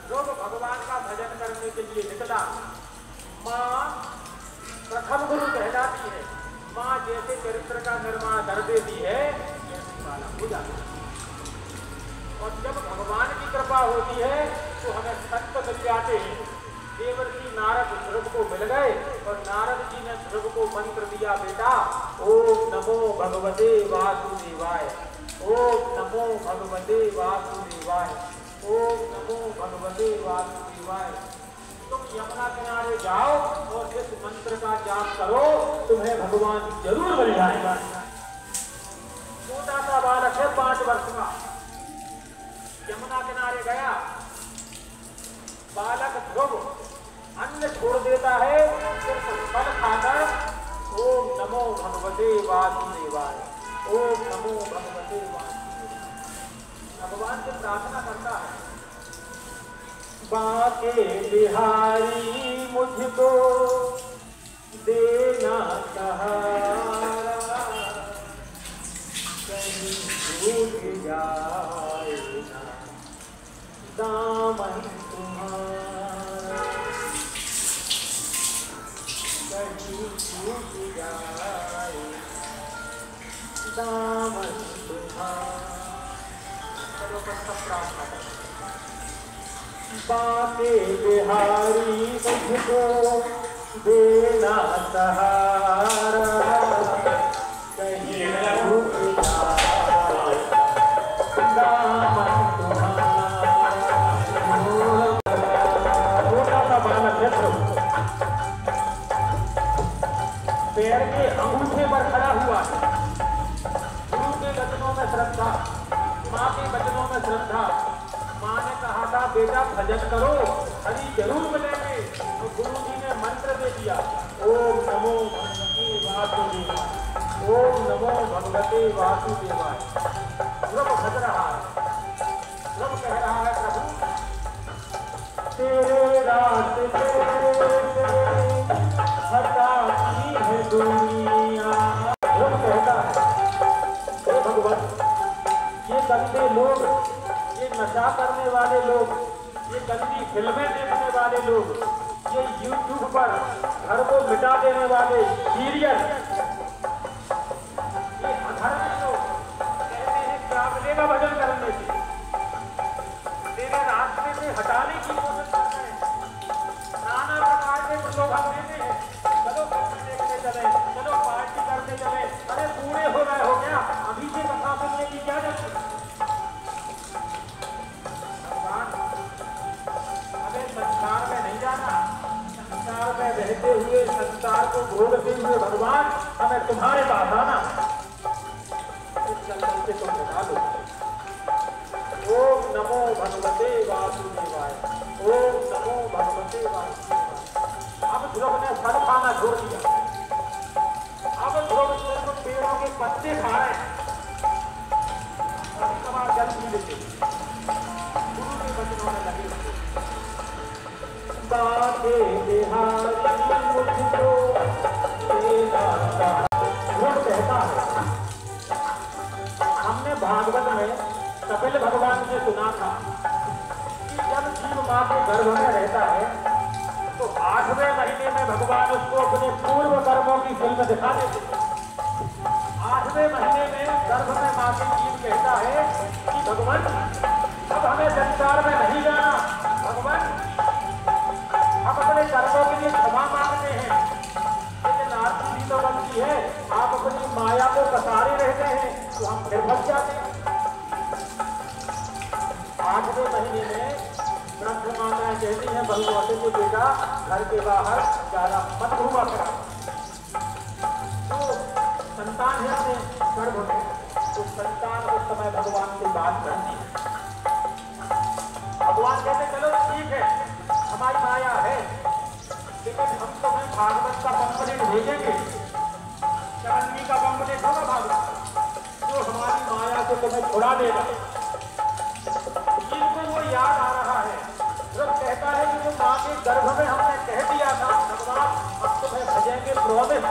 ध्रुव भगवान का भजन करने के लिए निकला। माँ प्रथम गुरु कहलाती है। माँ जैसे चरित्र का निर्माण कर देती है ऐसी बाला हो जाती है। और जब भगवान की कृपा होती है तो हमें संत मिल जाते हैं। देवर्षि नारद ध्रुव को मिल गए और नारद जी ने ध्रुव को मंत्र दिया, बेटा ओम नमो भगवते वासुदेवाय, ओम नमो भगवते वासुदेवाय, ओम नमो भगवते वासुदेवाय। तुम यमुना किनारे जाओ और इस मंत्र का जाप करो, तुम्हें भगवान जरूर मिल जाएगा। छोटा सा बालक है 5 वर्ष का, यमुना किनारे गया। बालक ध्रुव अन्न छोड़ देता है, सिर्फ फल खाकर ओम नमो भगवते वासुदेवाय, ओम नमो भगवते वासुदेवाय भगवान से प्रार्थना करता है। बाके बिहारी मुझको देना सहारा, कहीं भूल जाए ना दामन तुम्हारा, कहीं भूल जाए दामन तुम्हारा। चलो सब प्रार्थना करें। बाके बिहारी मुझको देना सहारा, कहीं भूल जाए दामन तुम्हारा। छोटा सा बालक है ध्रुव, पैर के अंगूठे पर खड़ा हुआ है। गुरु के वचनों में श्रद्धा, माँ के वचनों में श्रद्धा। माँ ने कहा था बेटा भजन करो, हरि जरूर मिलेंगे। तो गुरु जी ने मंत्र दे दिया, ओम नमो भगवते वासुदेवाय, ओम नमो भगवते वासुदेवाय। ध्रुव भज रहा है, ध्रुव कह रहा है प्रभु तेरे रास्ते हटाती है दुनिया। ध्रुव कहता है हे भगवान, ये गंदे लोग, ये नशा करने वाले लोग, ये गंदी फिल्में देखने वाले लोग, ये YouTube पर घर को मिटा देने वाले सीरियल, ये अधर्मी लोग कहते हैं क्या मिलेगा भजन करने से, तेरे रास्ते से हटाने की कोशिश कर रहे हैं। नाना प्रकार के प्रलोभन देते हैं, चलो फिल्म देखने चले, चलो पार्टी करने चले। अरे बूढ़े हो गए हो क्या, अभी से कथा सुनने की क्या जरूरत है। संसार में नहीं जाना, संसार में रहते हुए संसार को भोगते हुए भगवान हमें तुम्हारे पास आना। इस चंदन से तुम बता दो ओम नमो भगवते वासुदेवाय, ओम नमो भगवते वासुदेवाय। अब ध्रुव ने फल खाना छोड़ दिया, अब ध्रुव सिर्फ पेड़ों के पत्ते खा रहे हैं, कभी कभार जल पी लेते, गुरु के वचनों में लगे हुए। बाके बिहारी मुझको देना सहारा। कहता है हमने भागवत में कपिल भगवान से सुना था कि जब जीव माँ के गर्भ में रहता है तो 8वें महीने में भगवान उसको अपने पूर्व कर्मों की फिल्म दिखा देते। 8वें महीने में गर्भ में माँ के जीव कहता है कि भगवान अब हमें संसार में नहीं जाना, भगवान हम अपने कर्मों के लिए क्षमा मांगते हैं। लेकिन आपकी तो गलती है, आप अपनी माया को कसारे रहते हैं तो हम फिर फंस जाते हैं। 8वें महीने में ब्रह्म माताएं कहती हैं भगवती के बेटा घर के बाहर ज्यादा मत घूमा करा। तो संतान है अपने गर्भ में, तो संतान उस समय भगवान से बात करती है। भगवान कहते चलो ठीक है हमारी माया है, लेकिन हम तुम्हें भागवत का पंपलेट भेजेंगे, चरणी का पंपलेट होगा भागवत, जो हमारी माया को तुम्हें छुड़ा देगा। इनको वो याद आ रहा है, जब कहता है कि वो माँ के गर्भ में हमने कह दिया था भगवान अब तुम्हें भजेंगे प्रॉमिस,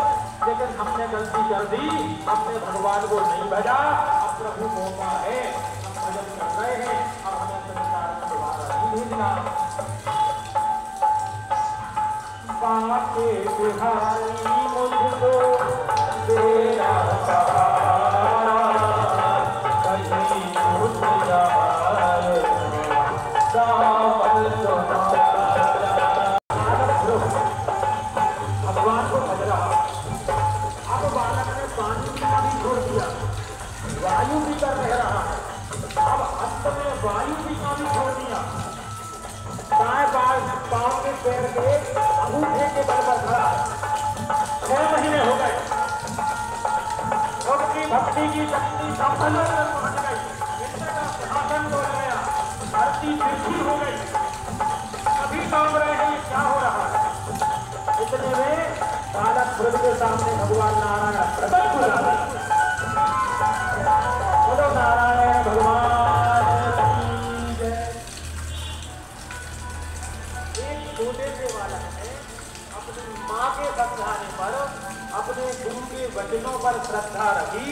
लेकिन हमने गलती कर दी, हमने भगवान को नहीं भजा। अब प्रभु मौका है, हम भजन कर रहे हैं, अब हमें संसार में दोबारा नहीं भेजना। भगवान को भज रहा। अब बालक ने पानी पीना भी छोड़ दिया, वायु भी कर रह रहा है। अब अंत में वायु पीना भी छोड़ दिया। दाएं पांव के पैर के अंगूठे के बल पर खड़ा है। 6 महीने हो गए। भक्ति भक्ति की शक्ति संभलों तक पहुंच गई। इंद्र का सिंहासन डोल गया, धरती पृथ्वी हो गई। सभी काम रहे हैं ये क्या हो रहा है। इतने में बालक ध्रुव के सामने भगवान नारायण प्रकट हुआ। बोलो नारायण भगवान की जय। एक छोटे से बालक ने अपनी माँ के समझाने पर, अपने गुरु के वचनों पर श्रद्धा रखी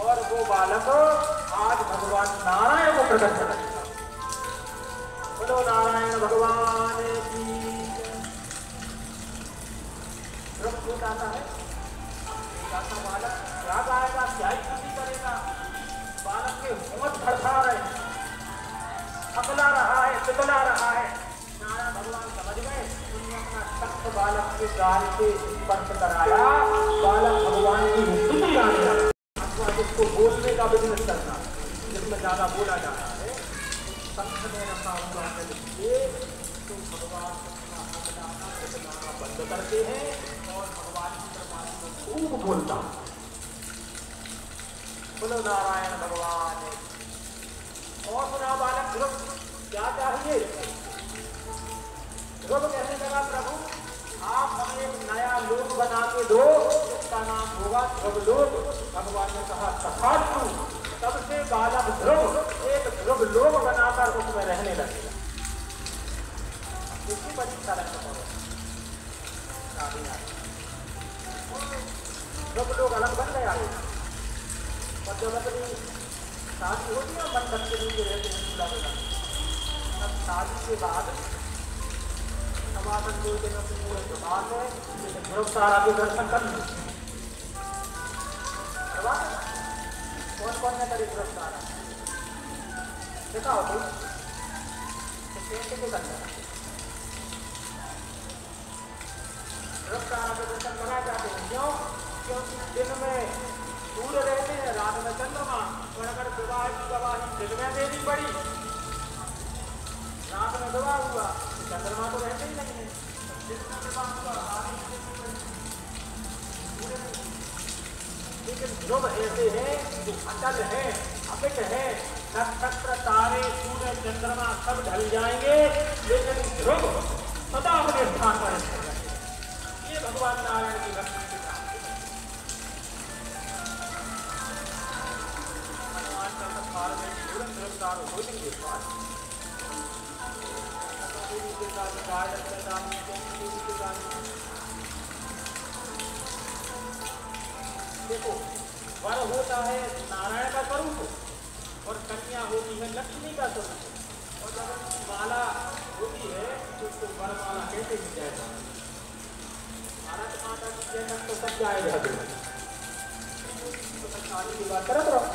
और वो बालक आज भगवान नारायण को प्रकट कर रहा। बोलो नारायण भगवान की ध्रुव आता है। बालक क्या गाएगा, क्या स्तुति करेगा। बालक के होंठ फड़फड़ा रहे, अकला रहा है, तितला रहा है। नारायण भगवान समझ गए। उन्होंने अपना तख्त बालक के गाल से स्पर्श कराया। बालक भगवान की स्तुति गाने लगा। अथवा जिसको बोलने का बिजनेस करना, जिसमें ज्यादा बोला जाता है, तख्त में रखा हुआ है लिखिए तो भगवान अपना अकलाना तितलाना बंद करते हैं और भगवान की कृपा को खूब बोलता। बोलो नारायण भगवान। और सुना बालक ध्रुव क्या चाहिए। ध्रुव कहने लगा प्रभु आप हमें एक नया लोक बना के दो, जिसका नाम होगा ध्रुव लोक। भगवान ने कहा तथास्तु। तब से बालक ध्रुव एक ध्रुव लोक बनाकर उसमें रहने लगेगा। इसकी परीक्षा रखना होगा। ध्रुव लोग अलग बन गया। और जब अपनी शादी होती है मंडप के नीचे रहते हैं चूल्हा में, तब शादी के बाद समापन 2 दिनों के लिए बात है, लेकिन ध्रुव तारा के दर्शन कर लो। कौन कौन ने करे ध्रुव तारा देखा हो कोई के करना। ध्रुव तारा के दर्शन कराए जाते हैं। क्यों? क्योंकि दिन में सूर्य रहते हैं, रात में चंद्रमा। और अगर विवाह की गवाही दिन में देनी पड़ी, रात में विवाह हुआ, चंद्रमा तो रहते ही नहीं है। दिन में विवाह हुआ, रात में देनी पड़ी। लेकिन ध्रुव ऐसे हैं जो अचल है, अपिट है। नक्षत्र तारे सूर्य चंद्रमा सब ढल जाएंगे, लेकिन ध्रुव सदा अपने स्थान पर रहेंगे। ये भगवान नारायण की भक्ति के काम है। देखो वर होता है नारायण का स्वरूप और कन्या होती है लक्ष्मी का स्वरूप। और जब उनकी माला होती है तो उसको वरमाला कहते ही जाएगा। भारत माता की जय तक तो सब जाएगा। तो शादी की बात करत रहो।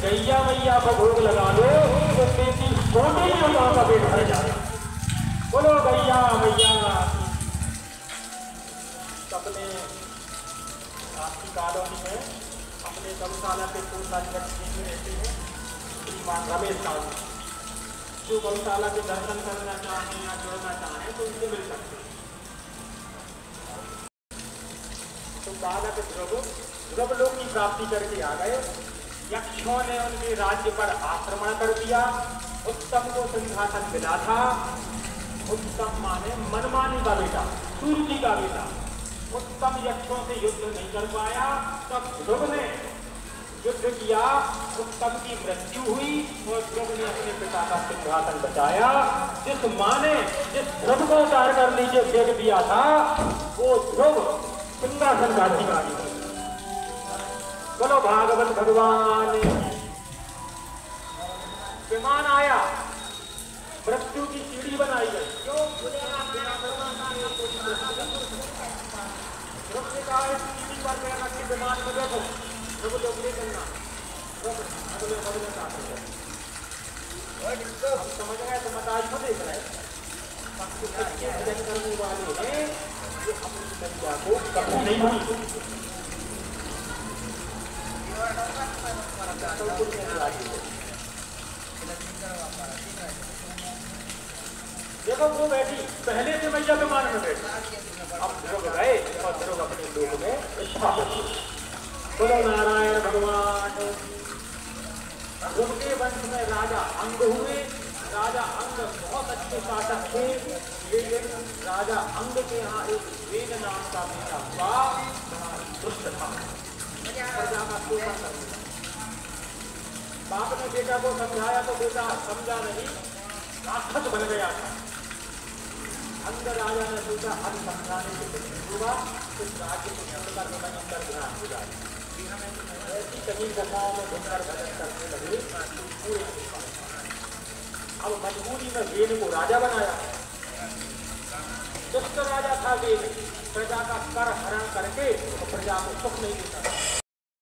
गैया मैया को भोग लगा दो तो 33 कोटि देवताओं का पेट भर जाए। बोलो गैया मैया। अपने आपकी कॉलोनी में अपने गौशाला के पूर्णाध्यक्ष में रहते हैं श्रीमान रमेश साहू। जो गौशाला के दर्शन करना चाहें या जोड़ना चाहें तो उनसे मिल सकते हैं। तो बालक ध्रुव लोक की प्राप्ति करके आ गए। यक्षों ने उनके राज्य पर आक्रमण कर दिया। उत्तम को सिंहासन मिला था। उत्तम माने मनमानी का बेटा, सूर्य का बेटा। उत्तम यक्षों से युद्ध नहीं कर पाया, तब ध्रुव ने युद्ध किया। उत्तम की मृत्यु हुई और ध्रुव ने अपने पिता का सिंहासन बचाया। जिस माँ ने जिस ध्रुव को उतार कर नीचे फेंक दिया था, वो ध्रुव सिंहासन का अधिकारी। बोलो भागवत भगवान। विमान आया, मृत्यु की सीढ़ी बनाई गई। क्यों? ध्रुव ने कहा इस सीढ़ी पर मैं रख के विमान में बैठो, ध्रुव लोग ले चलना। अगले बदले का हम समझ गए तो मताज को देख रहे हैं सच्चे भजन करने वाले हैं जो अपनी संज्ञा को कभी नहीं हुई। देखो वो बैठी पहले से मैया विमान में बैठी, अब ध्रुव गए और ध्रुव अपने लोक में स्थापित। बोलो नारायण भगवान। ध्रुव के वंश में राजा अंग हुए। राजा अंग बहुत अच्छे शासक थे, लेकिन राजा अंग के यहाँ एक वेद नाम का बेटा हुआ, दुष्ट था, प्रजा का शोषण करता। बाप ने बेटा को समझाया तो बेटा समझा नहीं, राक्षस बन गया था। अंग राजा ने सोचा हम समझाने से कुछ हुआ, तो राज्य को छोड़कर निमन अंदर ध्यान हो जाए। ऐसी कहीं गुफाओं में घुसकर भजन करने लगे पूरे। अब मजबूरी में वेद को राजा बनाया। दुष्ट राजा था वेद, प्रजा का कर हरण करके तो प्रजा को सुख नहीं देता।